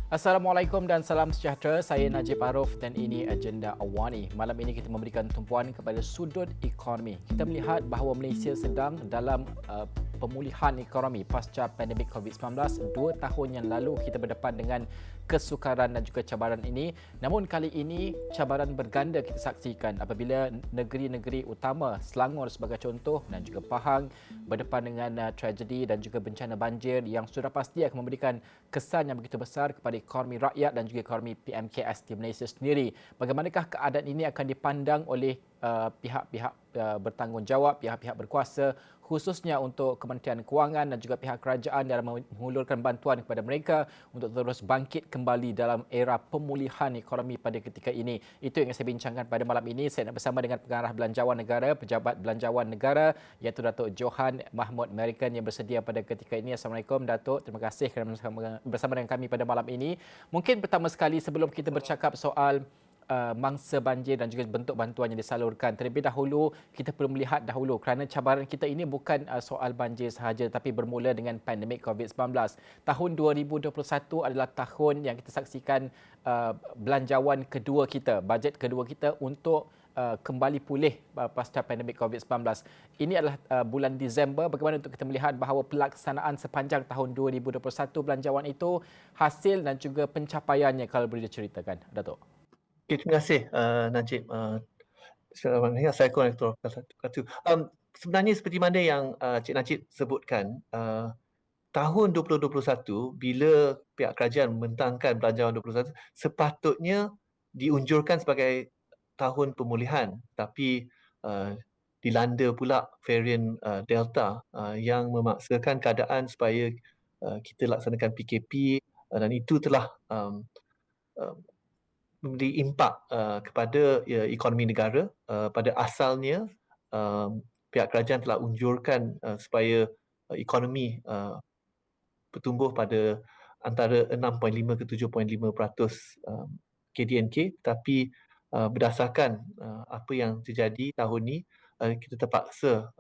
Assalamualaikum dan salam sejahtera. Saya Najib Arif dan ini Agenda Awani. Malam ini kita memberikan tumpuan kepada sudut ekonomi. Kita melihat bahawa Malaysia sedang dalam pemulihan ekonomi pasca pandemik COVID-19. 2 tahun yang lalu kita berdepan dengan kesukaran dan juga cabaran ini. Namun kali ini cabaran berganda kita saksikan apabila negeri-negeri utama Selangor sebagai contoh dan juga Pahang berdepan dengan tragedi dan juga bencana banjir yang sudah pasti akan memberikan kesan yang begitu besar kepada ekonomi rakyat dan juga ekonomi PMKS di Malaysia sendiri. Bagaimanakah keadaan ini akan dipandang oleh pihak-pihak bertanggungjawab, pihak-pihak berkuasa, khususnya untuk Kementerian Kewangan dan juga pihak kerajaan dalam mengulurkan bantuan kepada mereka untuk terus bangkit kembali dalam era pemulihan ekonomi pada ketika ini. Itu yang saya bincangkan pada malam ini. Saya nak bersama dengan Pengarah Belanjawan Negara, Pejabat Belanjawan Negara, iaitu Datuk Johan Mahmud American yang bersedia pada ketika ini. Assalamualaikum Datuk. Terima kasih kerana bersama dengan kami pada malam ini. Mungkin pertama sekali sebelum kita bercakap soal mangsa banjir dan juga bentuk bantuan yang disalurkan. Terlebih dahulu, kita perlu melihat dahulu kerana cabaran kita ini bukan soal banjir sahaja tapi bermula dengan pandemik COVID-19. Tahun 2021 adalah tahun yang kita saksikan belanjawan kedua kita, bajet kedua kita untuk kembali pulih pasca pandemik COVID-19. Ini adalah bulan Disember. Bagaimana untuk kita melihat bahawa pelaksanaan sepanjang tahun 2021 belanjawan itu, hasil dan juga pencapaiannya kalau boleh diceritakan, Datuk? Okay, terima kasih Najib. Assalamualaikum warahmatullahi wabarakatuh. Sebenarnya seperti mana yang Cik Najib sebutkan, tahun 2021 bila pihak kerajaan membentangkan belanjawan 2021 sepatutnya diunjurkan sebagai tahun pemulihan, tapi dilanda pula varian Delta yang memaksakan keadaan supaya kita laksanakan PKP dan itu telah memberi impak kepada ekonomi negara. Pada asalnya pihak kerajaan telah unjurkan supaya ekonomi bertumbuh pada antara 6.5 ke 7.5% KDNK, tapi berdasarkan apa yang terjadi tahun ini, kita terpaksa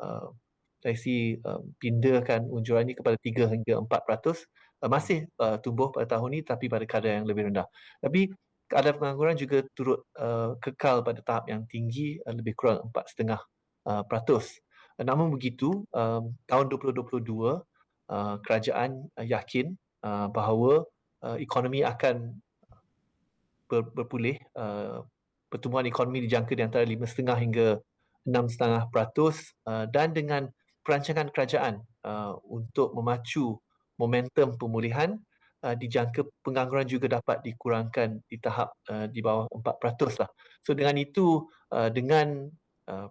dari segi pindahkan unjuran ini kepada 3 hingga 4%. Masih tumbuh pada tahun ini tapi pada kadar yang lebih rendah. Tapi kadar pengangguran juga turut kekal pada tahap yang tinggi, lebih kurang 4,5%. Namun begitu, tahun 2022 kerajaan yakin bahawa ekonomi akan berpulih. Pertumbuhan ekonomi dijangka di antara 5,5 hingga 6,5%, dan dengan perancangan kerajaan untuk memacu momentum pemulihan, dijangka pengangguran juga dapat dikurangkan di tahap di bawah 4% lah. So dengan itu, dengan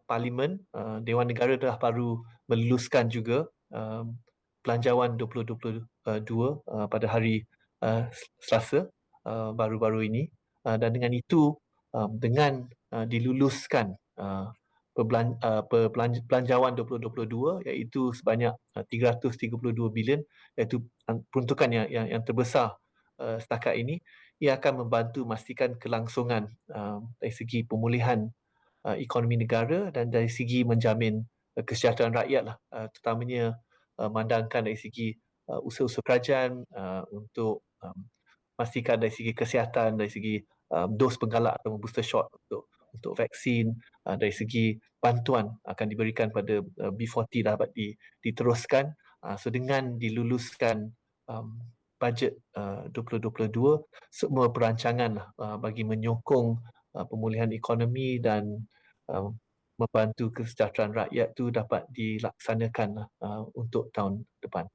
Parlimen, Dewan Negara telah baru meluluskan juga belanjawan 2022 pada hari Selasa baru-baru ini. Dan dengan itu, dengan diluluskan belanjawan 2022 iaitu sebanyak 332 bilion, iaitu peruntukan yang terbesar setakat ini, ia akan membantu memastikan kelangsungan dari segi pemulihan ekonomi negara dan dari segi menjamin kesejahteraan rakyat lah, terutamanya memandangkan dari segi usaha-usaha kerajaan untuk pastikan dari segi kesihatan, dari segi dos penggalak atau booster shot untuk vaksin, dari segi bantuan akan diberikan pada B40 dapat diteruskan. So dengan diluluskan bajet 2022, semua perancangan lah bagi menyokong pemulihan ekonomi dan membantu kesejahteraan rakyat tu dapat dilaksanakan untuk tahun depan.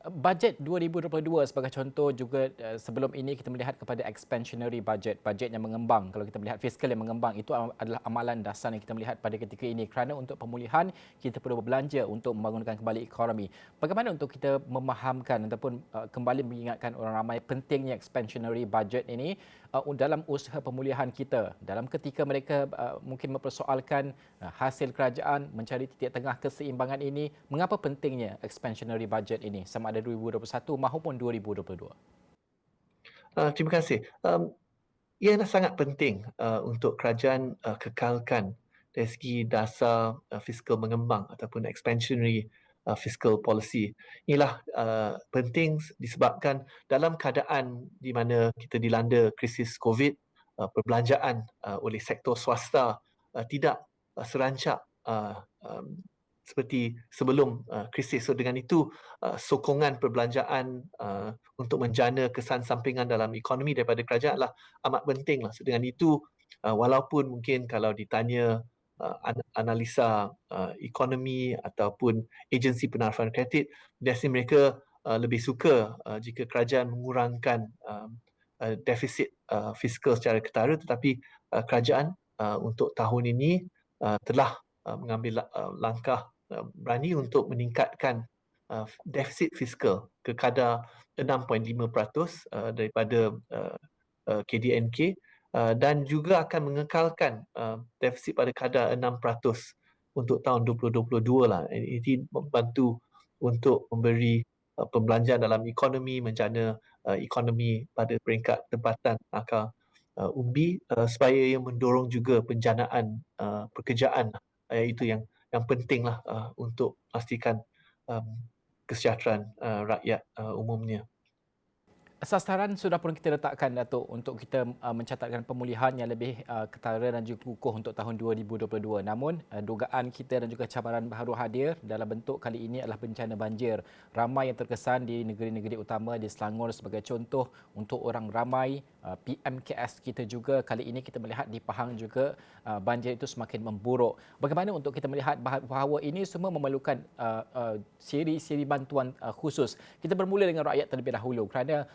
Bajet 2022 sebagai contoh juga, sebelum ini kita melihat kepada expansionary budget, bajet yang mengembang. Kalau kita melihat fiskal yang mengembang, itu adalah amalan dasar yang kita melihat pada ketika ini. Kerana untuk pemulihan, kita perlu berbelanja untuk membangunkan kembali ekonomi. Bagaimana untuk kita memahamkan ataupun kembali mengingatkan orang ramai pentingnya expansionary budget ini dalam usaha pemulihan kita, dalam ketika mereka mungkin mempersoalkan hasil kerajaan mencari titik tengah keseimbangan ini, mengapa pentingnya expansionary budget ini sama ada 2021 maupun 2022? Terima kasih. Ia sangat penting untuk kerajaan kekalkan dari segi dasar fiskal mengembang ataupun expansionary fiscal policy. Inilah penting disebabkan dalam keadaan di mana kita dilanda krisis COVID, perbelanjaan oleh sektor swasta tidak serancak seperti sebelum krisis. So dengan itu sokongan perbelanjaan untuk menjana kesan sampingan dalam ekonomi daripada kerajaan adalah amat penting lah. So dengan itu walaupun mungkin kalau ditanya analisa ekonomi ataupun agensi penarafan kredit, biasanya mereka lebih suka jika kerajaan mengurangkan defisit fiskal secara ketara, tetapi kerajaan untuk tahun ini telah mengambil langkah berani untuk meningkatkan defisit fiskal ke kadar 6.5% daripada KDNK dan juga akan mengekalkan defisit pada kadar 6% untuk tahun 2022 lah. Ini membantu untuk memberi pembelanjaan dalam ekonomi, menjana ekonomi pada peringkat tempatan akar umbi supaya ia mendorong juga penjanaan pekerjaan. Itu yang pentinglah untuk pastikan kesejahteraan rakyat umumnya. Sasaran sudah pun kita letakkan, Datuk, untuk kita mencatatkan pemulihan yang lebih ketara dan juga kukuh untuk tahun 2022. Namun, dugaan kita dan juga cabaran baru hadir dalam bentuk kali ini adalah bencana banjir. Ramai yang terkesan di negeri-negeri utama di Selangor sebagai contoh untuk orang ramai. PMKS kita juga kali ini kita melihat di Pahang juga banjir itu semakin memburuk. Bagaimana untuk kita melihat bahawa ini semua memerlukan siri-siri bantuan khusus. Kita bermula dengan rakyat terlebih dahulu kerana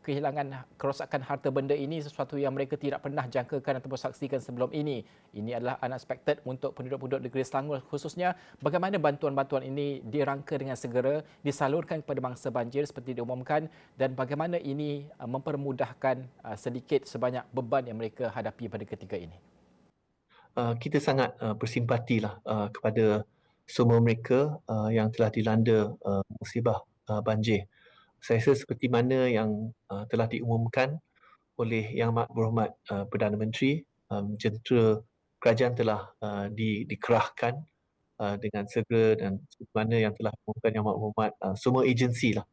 kehilangan kerosakan harta benda ini sesuatu yang mereka tidak pernah jangkakan ataupun saksikan sebelum ini. Ini adalah unexpected untuk penduduk-penduduk negeri Selangor khususnya. Bagaimana bantuan-bantuan ini dirangka dengan segera, disalurkan kepada mangsa banjir seperti diumumkan dan bagaimana ini mempermudahkan sedikit sebanyak beban yang mereka hadapi pada ketika ini? Kita sangat bersimpatilah kepada semua mereka yang telah dilanda musibah banjir. Saya rasa seperti mana yang telah diumumkan oleh Yang Amat Berhormat Perdana Menteri, jentera kerajaan telah dikerahkan dengan segera dan seperti mana yang telah diumumkan Yang Amat Berhormat, semua agensi lah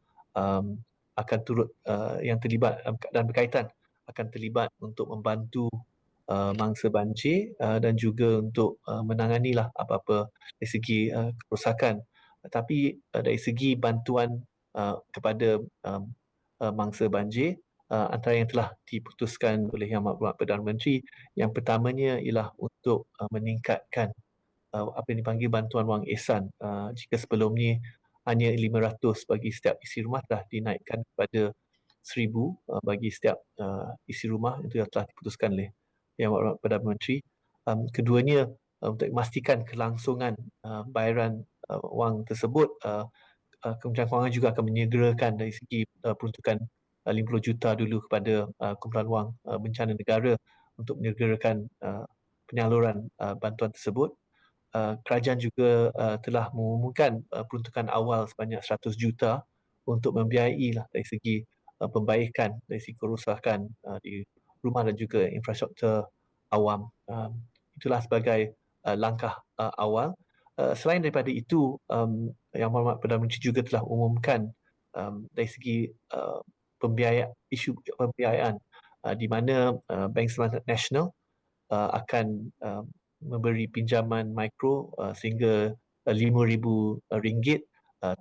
akan turut yang terlibat dan berkaitan akan terlibat untuk membantu mangsa banjir dan juga untuk menanganilah apa-apa dari segi kerosakan. Tapi dari segi bantuan kepada mangsa banjir, antara yang telah diputuskan oleh Yang Amat Berhormat Perdana Menteri, yang pertamanya ialah untuk meningkatkan apa yang dipanggil bantuan wang ihsan. Jika sebelumnya hanya 500 bagi setiap isi rumah, telah dinaikkan kepada 1,000 bagi setiap isi rumah. Itu yang telah diputuskan oleh Yang Amat Berhormat Perdana Menteri. Keduanya, untuk memastikan kelangsungan bayaran wang tersebut, Kementerian Kewangan juga akan menyegerakan dari segi peruntukan 50 juta dulu kepada kumpulan wang bencana negara untuk menyegerakan penyaluran bantuan tersebut. Kerajaan juga telah mengumumkan peruntukan awal sebanyak 100 juta untuk membiayai lah dari segi pembaikan dari segi kerosakan di rumah dan juga infrastruktur awam. Itulah sebagai langkah awal. Selain daripada itu, Yang Berhormat Perdana Menteri juga telah umumkan dari segi isu pembiayaan di mana Bank Semangat Nasional akan memberi pinjaman mikro sehingga RM5,000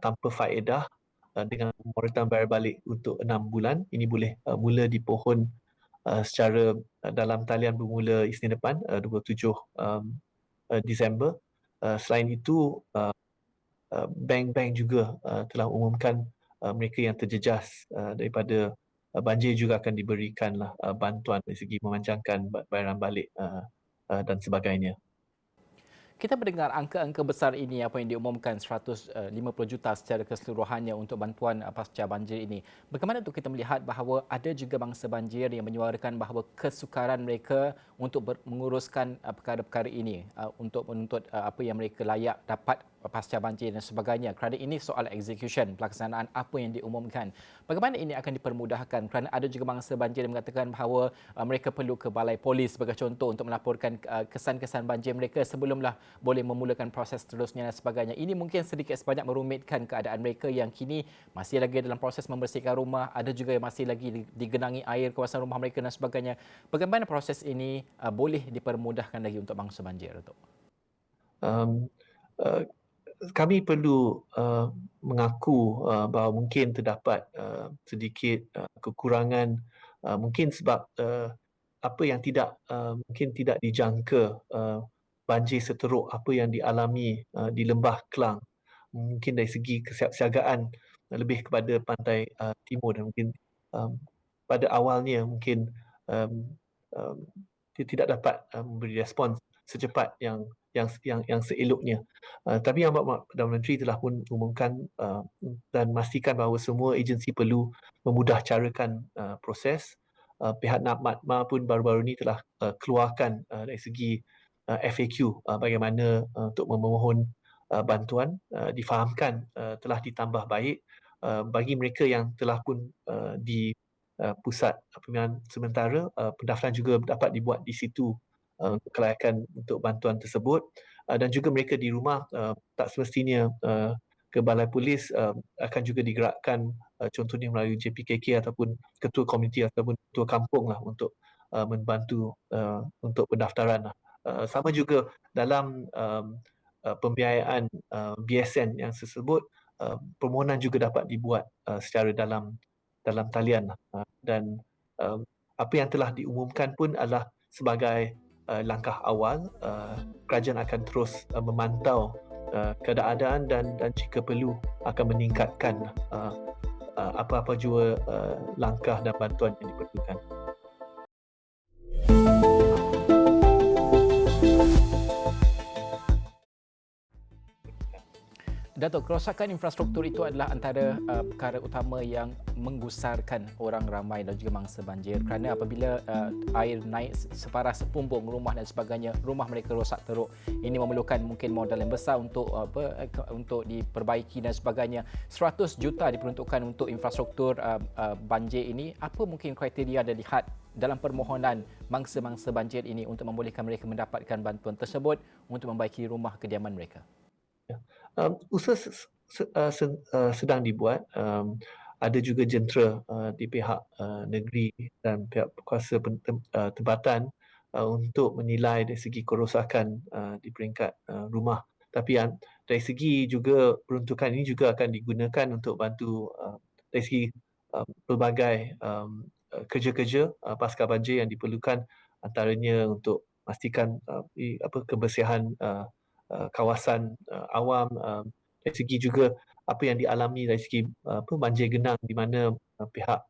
tanpa faedah dengan moratorium bayar balik untuk 6 bulan. Ini boleh mula dipohon secara dalam talian bermula Isnin depan, 27 Disember. Selain itu, bank-bank juga telah umumkan mereka yang terjejas daripada banjir juga akan diberikanlah bantuan dari segi memanjangkan bayaran balik dan sebagainya. Kita mendengar angka-angka besar ini apa yang diumumkan 150 juta secara keseluruhannya untuk bantuan pasca banjir ini. Bagaimana untuk kita melihat bahawa ada juga bangsa banjir yang menyuarakan bahawa kesukaran mereka untuk menguruskan perkara-perkara ini untuk menuntut apa yang mereka layak dapat pasca banjir dan sebagainya. Kerana ini soal execution, pelaksanaan apa yang diumumkan. Bagaimana ini akan dipermudahkan? Kerana ada juga mangsa banjir yang mengatakan bahawa mereka perlu ke balai polis sebagai contoh untuk melaporkan kesan-kesan banjir mereka sebelumlah boleh memulakan proses seterusnya dan sebagainya. Ini mungkin sedikit sebanyak merumitkan keadaan mereka yang kini masih lagi dalam proses membersihkan rumah, ada juga yang masih lagi digenangi air kawasan rumah mereka dan sebagainya. Bagaimana proses ini boleh dipermudahkan lagi untuk mangsa banjir, Datuk? Um, uh, Kami perlu mengaku bahawa mungkin terdapat sedikit kekurangan, mungkin sebab apa yang mungkin tidak dijangka, banjir seteruk apa yang dialami di Lembah Kelang. Mungkin dari segi kesiapsiagaan lebih kepada pantai timur, dan mungkin um, pada awalnya mungkin um, um, dia tidak dapat memberi respons secepat yang seeloknya. Tapi yang Perdana Menteri telah pun umumkan dan memastikan bahawa semua agensi perlu memudahcarakan proses. Pihak NAPMATMA pun baru-baru ini telah keluarkan dari segi FAQ bagaimana untuk memohon bantuan, difahamkan telah ditambah baik bagi mereka yang telah pun di pusat pemilihan sementara. Pendaftaran juga dapat dibuat di situ untuk kelayakan untuk bantuan tersebut, dan juga mereka di rumah tak semestinya ke balai polis, akan juga digerakkan contohnya melalui JPKK ataupun ketua komuniti ataupun ketua kampung lah untuk membantu untuk pendaftaran lah. Sama juga dalam pembiayaan BSN yang tersebut, permohonan juga dapat dibuat secara dalam talian lah. Dan apa yang telah diumumkan pun adalah sebagai langkah awal. Kerajaan akan terus memantau keadaan dan jika perlu akan meningkatkan apa-apa jua langkah dan bantuan yang diperlukan. Datuk, kerosakan infrastruktur itu adalah antara perkara utama yang menggusarkan orang ramai dan juga mangsa banjir. Kerana apabila air naik separah sepumbung rumah dan sebagainya, rumah mereka rosak teruk. Ini memerlukan mungkin modal yang besar untuk diperbaiki dan sebagainya. 100 juta diperuntukkan untuk infrastruktur banjir ini. Apa mungkin kriteria Anda lihat dalam permohonan mangsa-mangsa banjir ini untuk membolehkan mereka mendapatkan bantuan tersebut untuk membaiki rumah kediaman mereka? Usaha sedang dibuat. Ada juga jentera di pihak negeri dan pihak kuasa tempatan untuk menilai dari segi kerosakan di peringkat rumah. Tapi dari segi juga peruntukan ini juga akan digunakan untuk bantu dari segi pelbagai kerja-kerja pasca banjir yang diperlukan, antaranya untuk pastikan kebersihan kawasan awam, dari segi juga apa yang dialami dari segi banjir genang, di mana pihak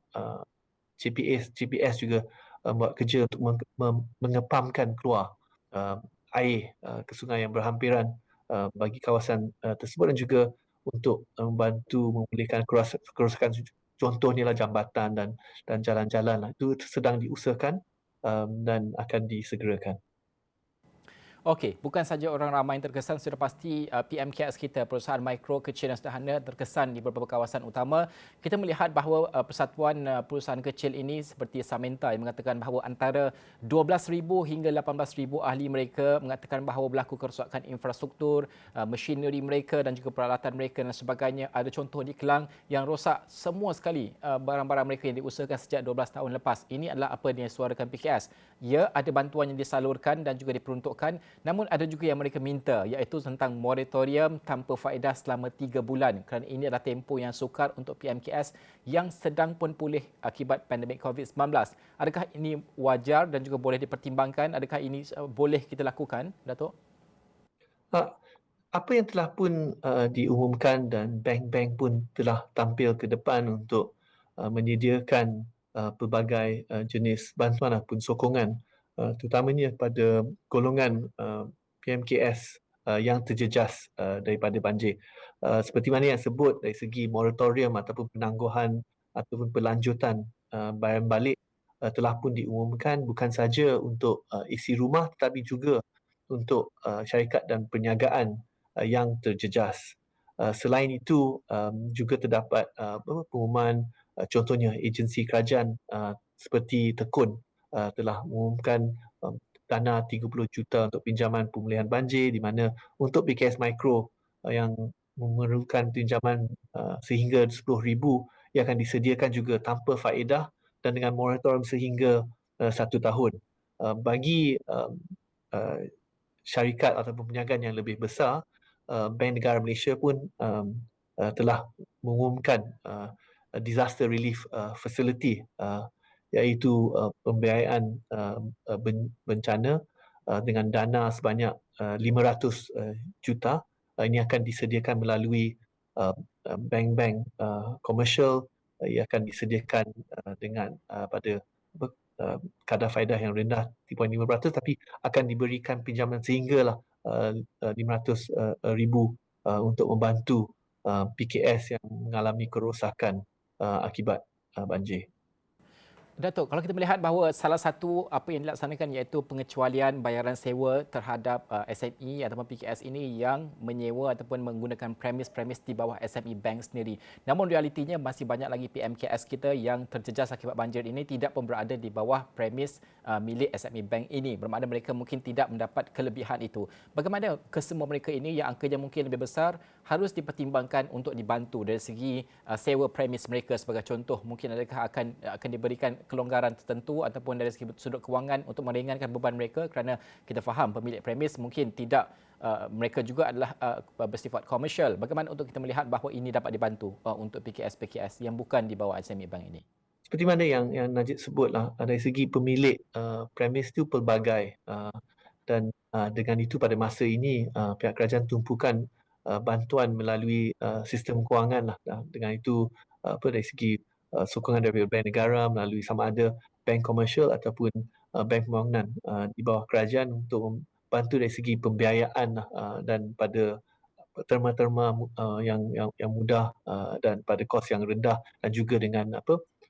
GPS juga buat kerja untuk mengepamkan keluar air ke sungai yang berhampiran bagi kawasan tersebut, dan juga untuk membantu memulihkan kerosakan, contohnya lah jambatan dan jalan-jalan lah. Itu sedang diusahakan dan akan disegerakan. Okey, bukan saja orang ramai yang terkesan, sudah pasti PMKS kita, perusahaan mikro, kecil dan sederhana terkesan di beberapa kawasan utama. Kita melihat bahawa persatuan perusahaan kecil ini seperti Samenta yang mengatakan bahawa antara 12,000 hingga 18,000 ahli mereka mengatakan bahawa berlaku kerosakan infrastruktur, machinery mereka dan juga peralatan mereka dan sebagainya. Ada contoh di Kelang yang rosak semua sekali barang-barang mereka yang diusahakan sejak 12 tahun lepas. Ini adalah apa yang disuarakan PKS. Ya, ada bantuan yang disalurkan dan juga diperuntukkan. Namun ada juga yang mereka minta, iaitu tentang moratorium tanpa faedah selama 3 bulan, kerana ini adalah tempoh yang sukar untuk PMKS yang sedang pun pulih akibat pandemik COVID-19. Adakah ini wajar dan juga boleh dipertimbangkan? Adakah ini boleh kita lakukan, Datuk? Apa yang telah pun diumumkan dan bank-bank pun telah tampil ke depan untuk menyediakan pelbagai jenis bantuan ataupun sokongan, terutamanya pada golongan PMKS yang terjejas daripada banjir. Seperti mana yang sebut dari segi moratorium ataupun penangguhan ataupun berlanjutan bayaran balik telah pun diumumkan, bukan saja untuk isi rumah tetapi juga untuk syarikat dan perniagaan yang terjejas. Selain itu, juga terdapat pengumuman, contohnya agensi kerajaan seperti Tekun telah mengumumkan dana 30 juta untuk pinjaman pemulihan banjir, di mana untuk PKS Mikro yang memerlukan pinjaman sehingga 10,000 ia akan disediakan juga tanpa faedah dan dengan moratorium sehingga 1 tahun. Bagi uh, syarikat ataupun perniagaan yang lebih besar, Bank Negara Malaysia pun telah mengumumkan disaster relief facility, iaitu pembiayaan bencana dengan dana sebanyak 500 juta. Ini akan disediakan melalui bank-bank komersial. Ia akan disediakan dengan pada kadar faedah yang rendah 3.5%, tapi akan diberikan pinjaman sehinggalah 500,000 untuk membantu PKS yang mengalami kerosakan akibat banjir. Datuk, kalau kita melihat bahawa salah satu apa yang dilaksanakan iaitu pengecualian bayaran sewa terhadap SME ataupun PKS ini yang menyewa ataupun menggunakan premis-premis di bawah SME Bank sendiri. Namun realitinya masih banyak lagi PMKS kita yang terjejas akibat banjir ini tidak pun berada di bawah premis milik SME Bank ini. Bermakna mereka mungkin tidak mendapat kelebihan itu. Bagaimana kesemua mereka ini yang angkanya mungkin lebih besar harus dipertimbangkan untuk dibantu dari segi sewa premis mereka sebagai contoh. Mungkin adakah akan diberikan kelonggaran tertentu ataupun dari segi sudut kewangan untuk meringankan beban mereka, kerana kita faham pemilik premis mungkin tidak mereka juga adalah bersifat komersial. Bagaimana untuk kita melihat bahawa ini dapat dibantu untuk PKS-PKS yang bukan di bawah SME Bank ini? Seperti mana yang Najib sebutlah, dari segi pemilik premis itu pelbagai, dan dengan itu pada masa ini pihak kerajaan tumpukan bantuan melalui sistem kewangan lah. Dengan itu dari segi sokongan daripada bank negara melalui sama ada bank komersial ataupun bank pembangunan di bawah kerajaan untuk membantu dari segi pembiayaan lah, dan pada terma-terma yang mudah dan pada kos yang rendah, dan juga dengan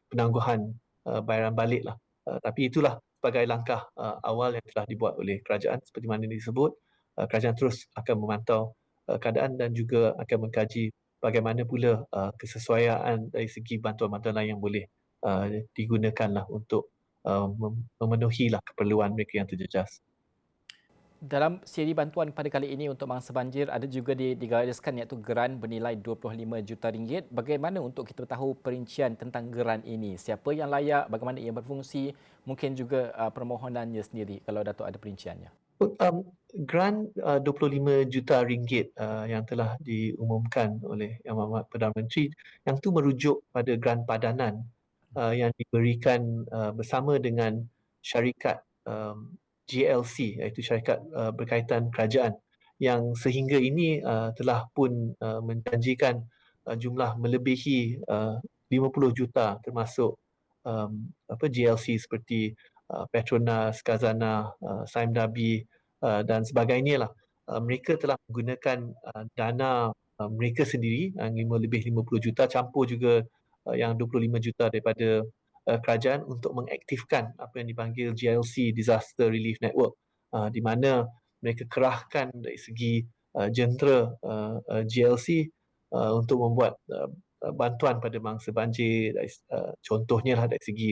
penangguhan bayaran balik lah. Tapi itulah sebagai langkah awal yang telah dibuat oleh kerajaan. Seperti mana disebut, kerajaan terus akan memantau keadaan dan juga akan mengkaji bagaimana pula kesesuaian dari segi bantuan-bantuan lain yang boleh digunakanlah untuk memenuhi lah keperluan mereka yang terjejas. Dalam siri bantuan pada kali ini untuk mangsa banjir ada juga digariskan iaitu geran bernilai 25 juta ringgit. Bagaimana untuk kita tahu perincian tentang geran ini? Siapa yang layak, bagaimana ia berfungsi, mungkin juga permohonannya sendiri kalau Datuk ada perinciannya. Grant 25 juta ringgit yang telah diumumkan oleh Yang Amat Perdana Menteri, yang tu merujuk pada grant padanan yang diberikan bersama dengan syarikat GLC, iaitu syarikat berkaitan kerajaan, yang sehingga ini telah pun menjanjikan jumlah melebihi 50 juta, termasuk GLC seperti Petronas, Khazanah, Saim Dhabi dan sebagainya lah. Mereka telah menggunakan dana mereka sendiri yang lebih 50 juta, campur juga yang 25 juta daripada kerajaan untuk mengaktifkan apa yang dipanggil GLC Disaster Relief Network, di mana mereka kerahkan dari segi jentera GLC untuk membuat bantuan pada mangsa banjir, contohnya lah dari segi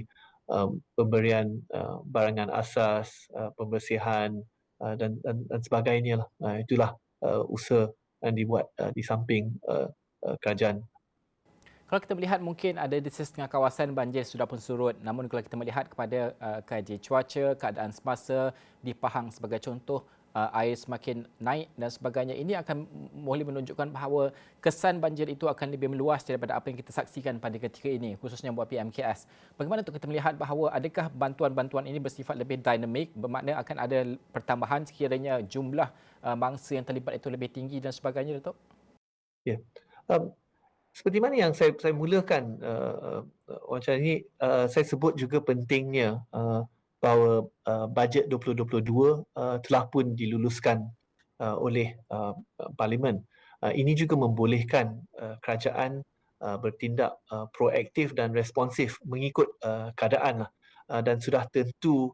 pemberian barangan asas, pembersihan dan sebagainya lah. Itulah usaha yang dibuat di samping kerajaan. Kalau kita melihat mungkin ada di setengah kawasan banjir sudah pun surut, namun kalau kita melihat kepada kaji cuaca, keadaan semasa di Pahang sebagai contoh, air semakin naik dan sebagainya, ini akan boleh menunjukkan bahawa kesan banjir itu akan lebih meluas daripada apa yang kita saksikan pada ketika ini, khususnya buat PMKS. Bagaimana untuk kita melihat bahawa adakah bantuan-bantuan ini bersifat lebih dinamik, bermakna akan ada pertambahan sekiranya jumlah mangsa yang terlibat itu lebih tinggi dan sebagainya, Datuk? Ya. Seperti mana yang saya mulakan wawancara ini, saya sebut juga pentingnya bahawa bajet 2022 telah pun diluluskan oleh Parlimen. Ini juga membolehkan kerajaan bertindak proaktif dan responsif mengikut keadaan lah. Dan sudah tentu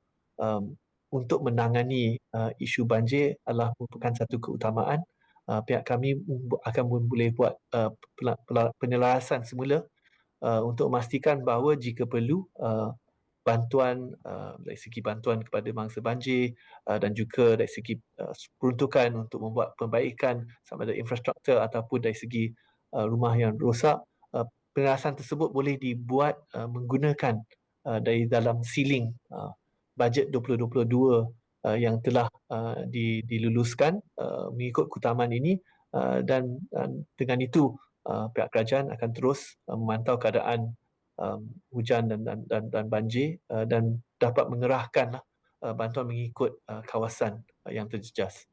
untuk menangani isu banjir adalah merupakan satu keutamaan pihak kami akan boleh buat penyelarasan semula untuk memastikan bahawa jika perlu bantuan dari segi bantuan kepada mangsa banjir dan juga dari segi peruntukan untuk membuat perbaikan sama ada infrastruktur ataupun dari segi rumah yang rosak, penyelarasan tersebut boleh dibuat menggunakan dari dalam ceiling bajet 2022 yang telah diluluskan mengikut keutamaan ini, dan dengan itu pihak kerajaan akan terus memantau keadaan hujan dan banjir dan dapat mengerahkan bantuan mengikut kawasan yang terjejas.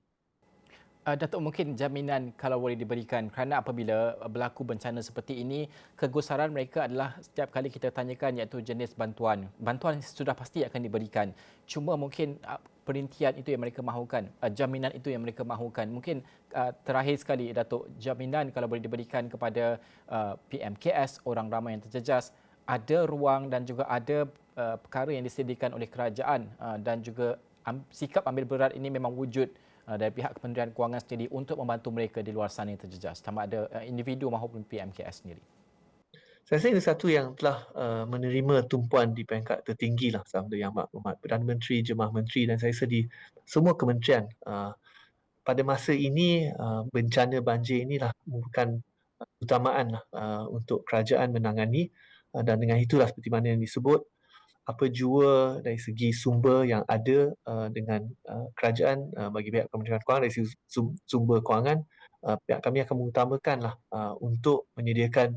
Datuk, mungkin jaminan kalau boleh diberikan kerana apabila berlaku bencana seperti ini, kegusaran mereka adalah setiap kali kita tanyakan iaitu jenis bantuan. Bantuan sudah pasti akan diberikan. Cuma mungkin perincian itu yang mereka mahukan, jaminan itu yang mereka mahukan. Mungkin terakhir sekali Datuk, jaminan kalau boleh diberikan kepada PMKS, orang ramai yang terjejas, ada ruang dan juga ada perkara yang disediakan oleh kerajaan dan juga sikap ambil berat ini memang wujud dari pihak Kementerian Kewangan sendiri untuk membantu mereka di luar sana yang terjejas, sama ada individu maupun PMKS sendiri. Saya rasa ini satu yang telah menerima tumpuan di peringkat tertinggi lah sama ada Yang Berhormat Perdana Menteri, Jemaah Menteri dan saya rasa di semua kementerian. Pada masa ini bencana banjir inilah merupakan utamaan lah untuk kerajaan menangani dan dengan itulah seperti mana yang disebut, apa jua dari segi sumber yang ada dengan kerajaan bagi pihak Kementerian Kewangan, dari segi sumber kewangan, pihak kami akan mengutamakanlah untuk menyediakan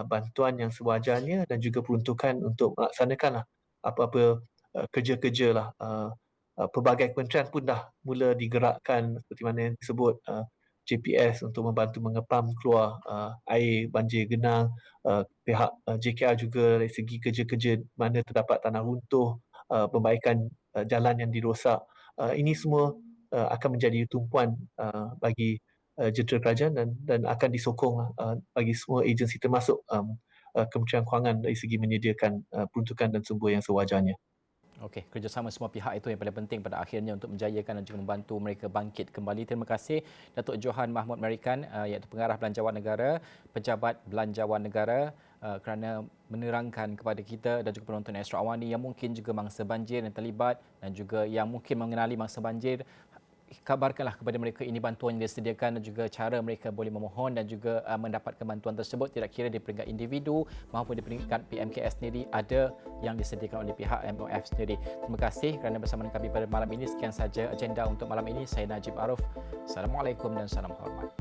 bantuan yang sewajarnya dan juga peruntukan untuk melaksanakanlah apa-apa kerja-kerja lah. Pelbagai kementerian pun dah mula digerakkan seperti mana yang disebut JPS untuk membantu mengepam keluar air banjir genang, pihak JKR juga dari segi kerja-kerja mana terdapat tanah runtuh, perbaikan jalan yang dirosak. Ini semua akan menjadi tumpuan bagi jentera kerajaan dan akan disokong bagi semua agensi termasuk Kementerian Kewangan dari segi menyediakan peruntukan dan sumber yang sewajarnya. Okey, kerjasama semua pihak itu yang paling penting pada akhirnya untuk menjayakan dan juga membantu mereka bangkit kembali. Terima kasih Datuk Johan Mahmud Merican, iaitu Pengarah Belanjawan Negara, Pejabat Belanjawan Negara, kerana menerangkan kepada kita dan juga penonton Astro Awani yang mungkin juga mangsa banjir yang terlibat dan juga yang mungkin mengenali mangsa banjir. Kabarkanlah kepada mereka ini bantuan yang disediakan dan juga cara mereka boleh memohon dan juga mendapatkan bantuan tersebut, tidak kira di peringkat individu maupun di peringkat PMKS sendiri ada yang disediakan oleh pihak MOF sendiri. Terima kasih kerana bersama dengan kami pada malam ini. Sekian saja agenda untuk malam ini. Saya Najib Arif. Assalamualaikum dan salam hormat.